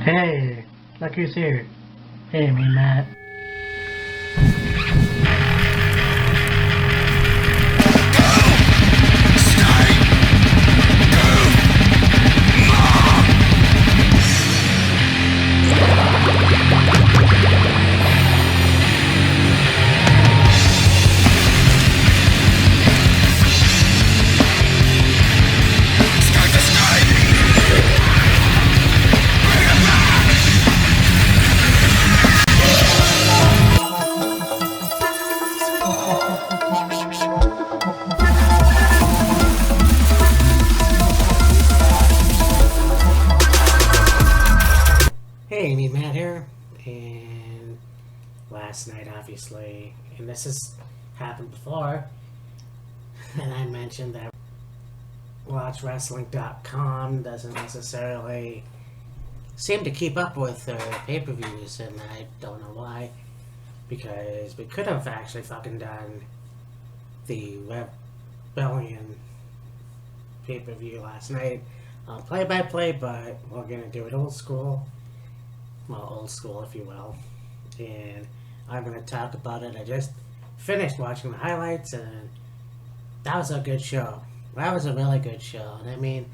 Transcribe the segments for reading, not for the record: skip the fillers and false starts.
Hey, look who's here. Hey, me, Matt. Hey, me Matt here, and last night obviously, and this has happened before, and I mentioned that WatchWrestling.com doesn't necessarily seem to keep up with their pay-per-views, and I don't know why, because we could have actually fucking done the Rebellion pay-per-view last night, play-by-play, but we're gonna do it old school. Well, old school, if you will. And I'm going to talk about it. I just finished watching the highlights, and that was a good show. That was a really good show. And I mean,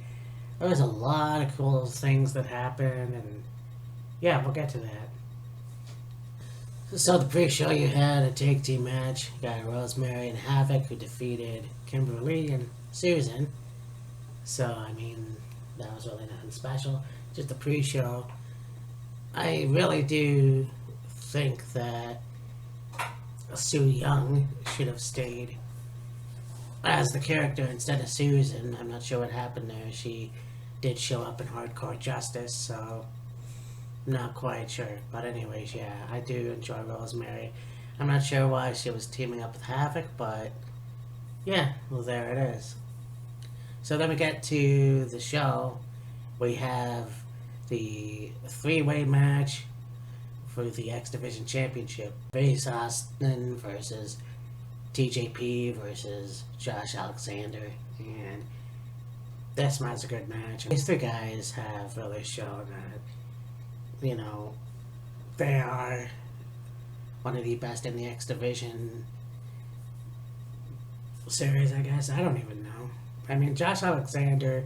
there was a lot of cool things that happened, and yeah, we'll get to that. So the pre-show, you had a tag team match. You got Rosemary and Havoc, who defeated Kimberly and Susan. So, I mean, that was really nothing special. Just a pre-show. I really do think that Su Yung should have stayed as the character instead of Susan. I'm not sure what happened there. She did show up in Hardcore Justice, so I'm not quite sure. But anyways, yeah, I do enjoy Rosemary. I'm not sure why she was teaming up with Havoc, but yeah, well, there it is. So then we get to the show. We have the three-way match for the X Division Championship. Ace Austin versus TJP versus Josh Alexander. And this match is a good match. These three guys have really shown that, you know, they are one of the best in the X Division series, I guess. I don't even know. I mean, Josh Alexander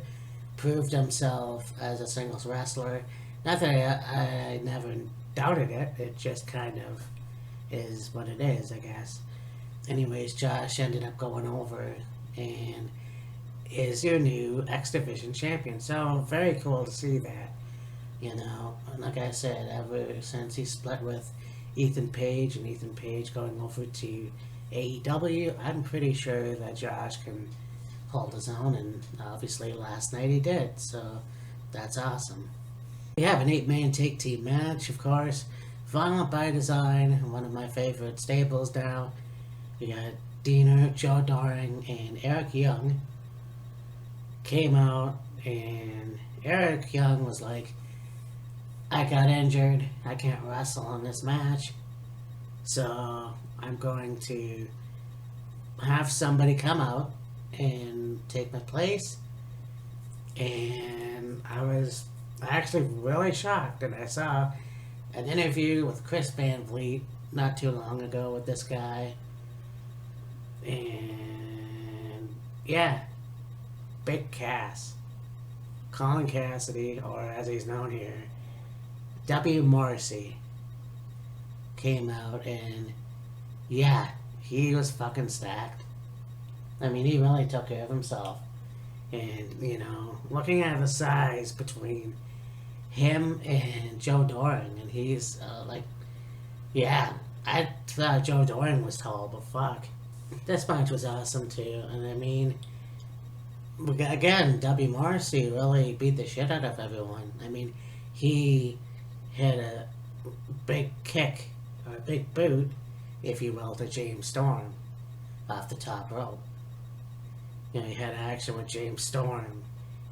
proved himself as a singles wrestler. Not that I never doubted it. It just kind of is what it is, I guess. Anyways, Josh ended up going over and is your new X Division champion. So very cool to see that. You know, like I said, ever since he split with Ethan Page and Ethan Page going over to AEW, I'm pretty sure that Josh can hold his own, and obviously last night he did, so that's awesome. We have an 8-man tag team match, of course. Violent by Design, one of my favorite stables now. We got Diener, Joe Doring, and Eric Young came out, and Eric Young was like, I got injured, I can't wrestle in this match, so I'm going to have somebody come out and take my place. And I was actually really shocked, and I saw an interview with Chris Van Vliet not too long ago with this guy, and yeah, Big Cass, Colin Cassidy, or as he's known here, W. Morrissey, came out, and yeah, he was fucking stacked. I mean, he really took care of himself. And, you know, looking at the size between him and Joe Doring, and he's like, yeah, I thought Joe Doring was tall, but fuck. This match was awesome too. And I mean, again, W. Morrissey really beat the shit out of everyone. I mean, he hit a big kick, or a big boot, if you will, to James Storm off the top rope. You know, he had action with James Storm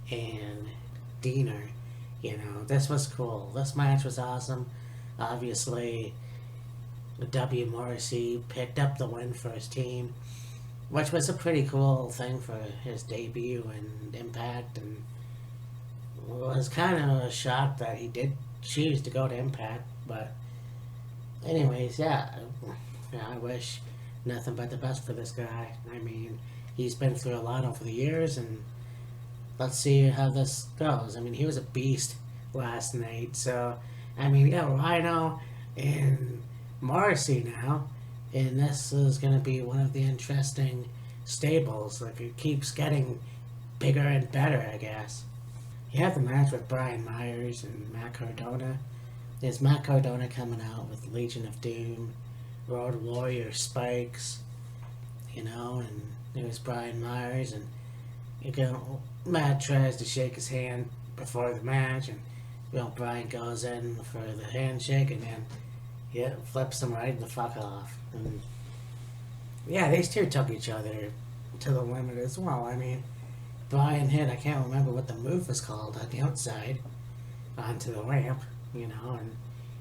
and Diener. You know, this was cool. This match was awesome. Obviously, W. Morrissey picked up the win for his team, which was a pretty cool thing for his debut and Impact, and was kind of shocked that he did choose to go to Impact. But anyways, yeah, I wish nothing but the best for this guy. I mean, he's been through a lot over the years, and let's see how this goes. I mean, he was a beast last night. So, I mean, yeah, Rhino and Morrissey now, and this is going to be one of the interesting stables. Like, it keeps getting bigger and better, I guess. You have the match with Brian Myers and Matt Cardona. There's Matt Cardona coming out with Legion of Doom, Road Warrior Spikes, and there's Brian Myers, and Matt tries to shake his hand before the match, and Brian goes in for the handshake, and then flips him right the fuck off. And yeah, these two took each other to the limit as well. I mean, Brian hit, I can't remember what the move was called, on the outside onto the ramp, and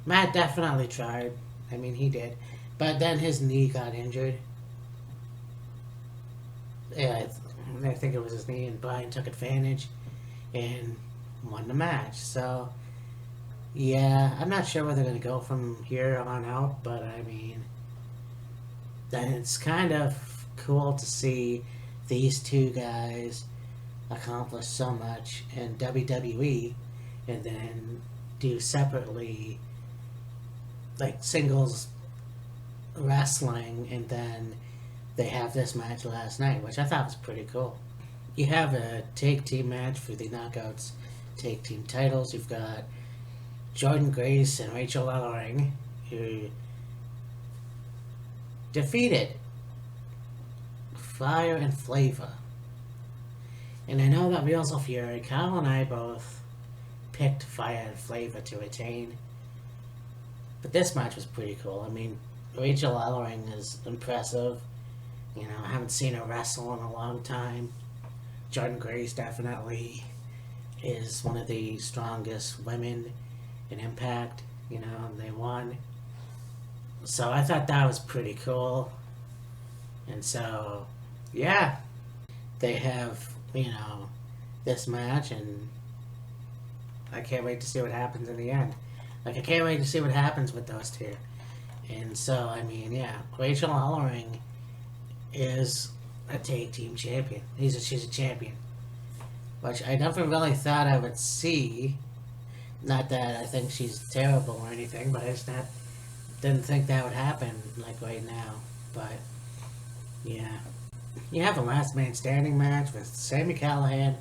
Matt definitely tried. I mean, he did. But then his knee got injured. Yeah, I think it was his knee, and Brian took advantage and won the match. So, yeah, I'm not sure where they're going to go from here on out, but I mean, then it's kind of cool to see these two guys accomplish so much in WWE and then do separately, like, singles wrestling, and then they have this match last night, which I thought was pretty cool. You have a tag team match for the Knockouts tag team titles. You've got Jordan Grace and Rachel Ellering, who defeated Fire and Flavor. And I know that Wheels of Fury, Kyle and I both picked Fire and Flavor to retain. But this match was pretty cool. I mean, Rachel Ellering is impressive. I haven't seen her wrestle in a long time. Jordan Grace definitely is one of the strongest women in Impact, and they won. So I thought that was pretty cool. And so, yeah, they have, this match, and I can't wait to see what happens in the end. Like, I can't wait to see what happens with those two. And so, I mean, yeah, Rachel Ellering is a tag team champion. She's a champion. Which I never really thought I would see. Not that I think she's terrible or anything, but I just didn't think that would happen, like, right now. But, yeah. You have a last man standing match with Sami Callihan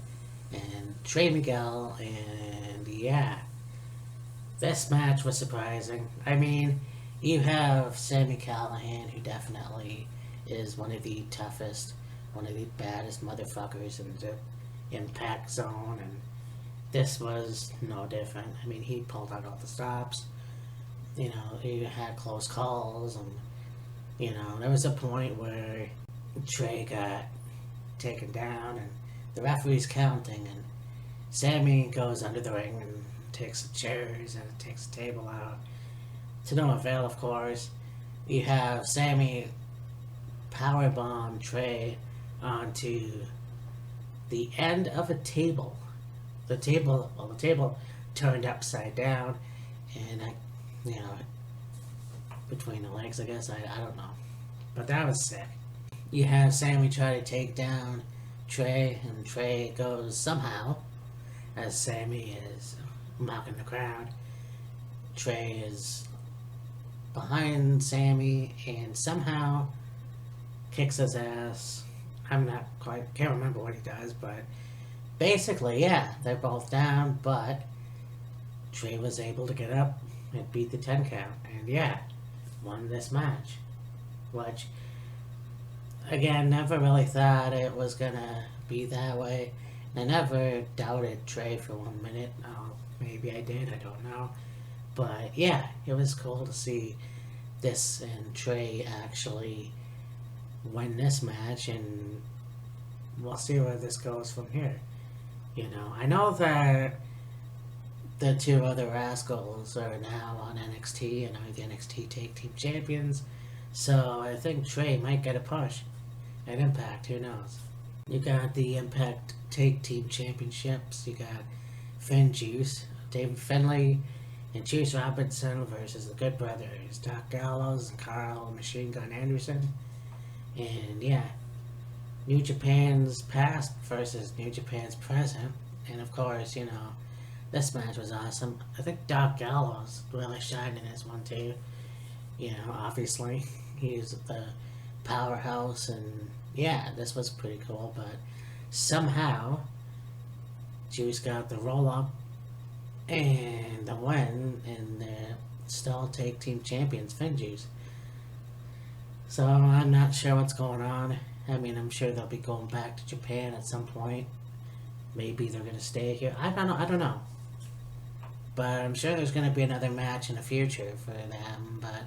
and Trey Miguel, and yeah. This match was surprising. I mean, you have Sami Callihan, who definitely is one of the toughest, one of the baddest motherfuckers in the Impact Zone, and this was no different. I mean, he pulled out all the stops. He had close calls, and there was a point where Trey got taken down, and the referee's counting, and Sami goes under the ring and takes the chairs and takes the table out. To no avail, of course. You have Sami powerbomb Trey onto the end of a table. The table turned upside down, and between the legs, I guess. I don't know. But that was sick. You have Sami try to take down Trey, and Trey goes somehow, as Sami is mocking the crowd. Trey is behind Sami and somehow kicks his ass. Can't remember what he does, but basically, yeah, they're both down, but Trey was able to get up and beat the 10 count, and yeah, won this match. Which, again, never really thought it was gonna be that way. I never doubted Trey for 1 minute. Oh, maybe I did, I don't know. But yeah, it was cool to see this and Trey actually win this match, and we'll see where this goes from here. I know that the two other rascals are now on NXT and are the NXT Tag Team Champions, so I think Trey might get a push at Impact, who knows. You got the Impact Tag Team Championships, you got Finn Juice, David Finlay, and Juice Robinson versus the Good Brothers, Doc Gallows and Carl Machine Gun Anderson. And yeah, New Japan's past versus New Japan's present. And of course, you know, this match was awesome. I think Doc Gallows really shined in this one too. You know, obviously, he's the powerhouse, and yeah, this was pretty cool. But somehow, Juice got the roll up and the win, and they're still tag team champions, FinJuice. So I'm not sure what's going on. I mean, I'm sure they'll be going back to Japan at some point. Maybe they're gonna stay here. I don't know. But I'm sure there's gonna be another match in the future for them. But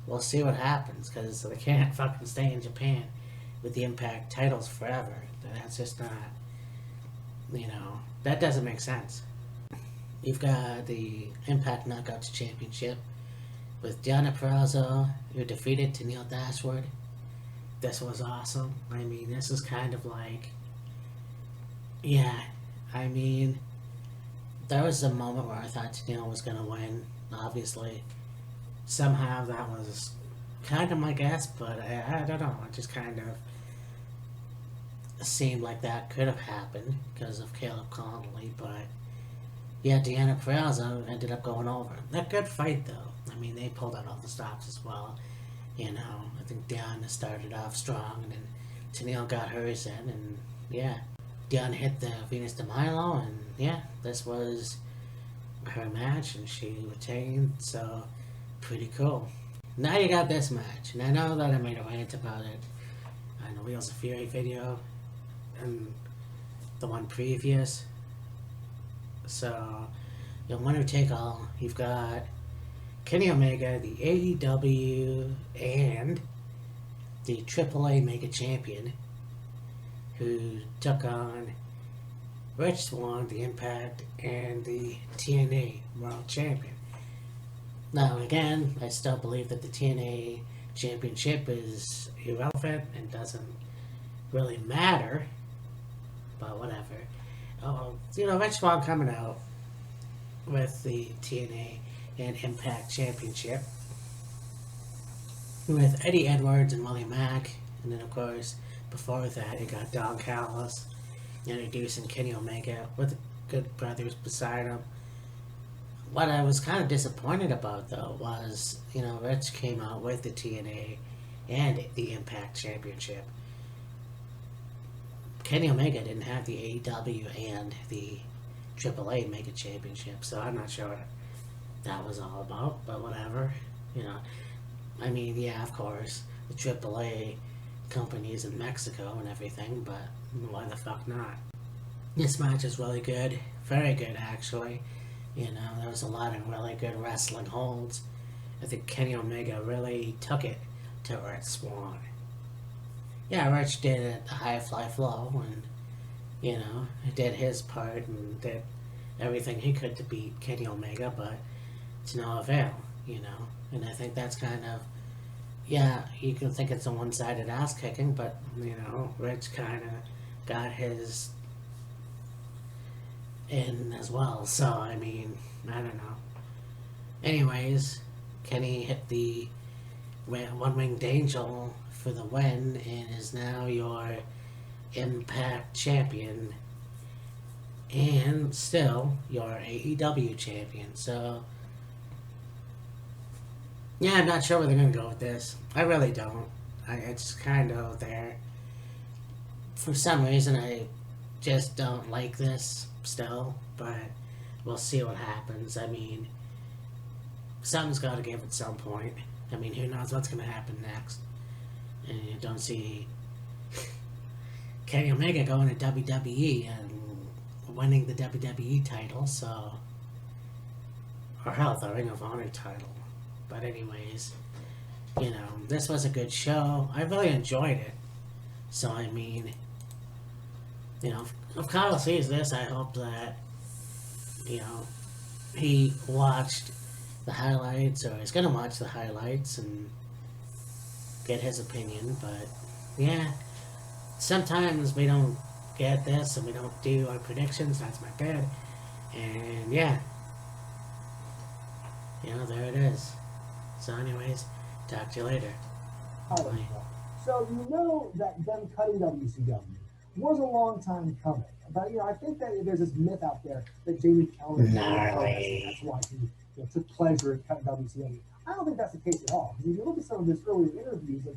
we'll see what happens, because they can't fucking stay in Japan with the Impact titles forever. That's just not, you know, that doesn't make sense. You've got the Impact Knockouts Championship with Deonna Purrazzo, who defeated Tennille Dashwood. This was awesome. I mean, this is kind of like, yeah, I mean, there was a moment where I thought Tennille was going to win, obviously. Somehow that was kind of my guess, but I don't know. It just kind of seemed like that could have happened because of Caleb Conley, but yeah, Deonna Purrazzo ended up going over. A good fight, though. I mean, they pulled out all the stops as well. You know, I think Deonna started off strong, and then Tennille got hers in, and yeah, Deonna hit the Venus de Milo, and yeah, this was her match, and she retained, so pretty cool. Now you got this match, and I know that I made a rant about it on the Wheels of Fury video, and the one previous. So, you know, winner take all. You've got Kenny Omega, the AEW and the AAA Mega Champion, who took on Rich Swann, the Impact, and the TNA World Champion. Now, again, I still believe that the TNA Championship is irrelevant and doesn't really matter, but whatever. You know, Rich Swann coming out with the TNA and Impact Championship with Eddie Edwards and Willie Mack, and then of course before that you got Don Callis introducing Kenny Omega with the Good Brothers beside him. What I was kind of disappointed about, though, was, you know, Rich came out with the TNA and the Impact Championship. Kenny Omega didn't have the AEW and the AAA Mega Championship, so I'm not sure what that was all about, but whatever. You know, I mean, yeah, of course, the AAA companies in Mexico and everything, but why the fuck not? This match is really good, very good actually. You know, there was a lot of really good wrestling holds. I think Kenny Omega really took it to Rich Swann. Yeah, Rich did it the high fly flow, and, you know, did his part and did everything he could to beat Kenny Omega, but to no avail, you know. And I think that's kind of, yeah, you can think it's a one-sided ass kicking, but, you know, Rich kind of got his in as well, so I mean, I don't know. Anyways, Kenny hit the one-winged angel for the win and is now your Impact champion and still your AEW champion. So yeah, I'm not sure where they're gonna go with this. I really don't. It's kind of there. For some reason, I just don't like this still, but we'll see what happens. I mean, something's got to give at some point. I mean, who knows what's going to happen next? And you don't see Kenny Omega going to WWE and winning the WWE title, so, or hell, the Ring of Honor title. But anyways, you know, this was a good show. I really enjoyed it. So, I mean, you know, if Kyle sees this, I hope that, you know, he watched the highlights, or is going to watch the highlights and get his opinion. But, yeah, sometimes we don't get this and we don't do our predictions. That's my bad. And, yeah, there it is. So, anyways, talk to you later. All right, so you know that them cutting WCW was a long time coming. But I think that there's this myth out there that Jamie Keller Gnarly. that's why he took pleasure in cutting WCW. I don't think that's the case at all. Because if you look at some of his earlier interviews, like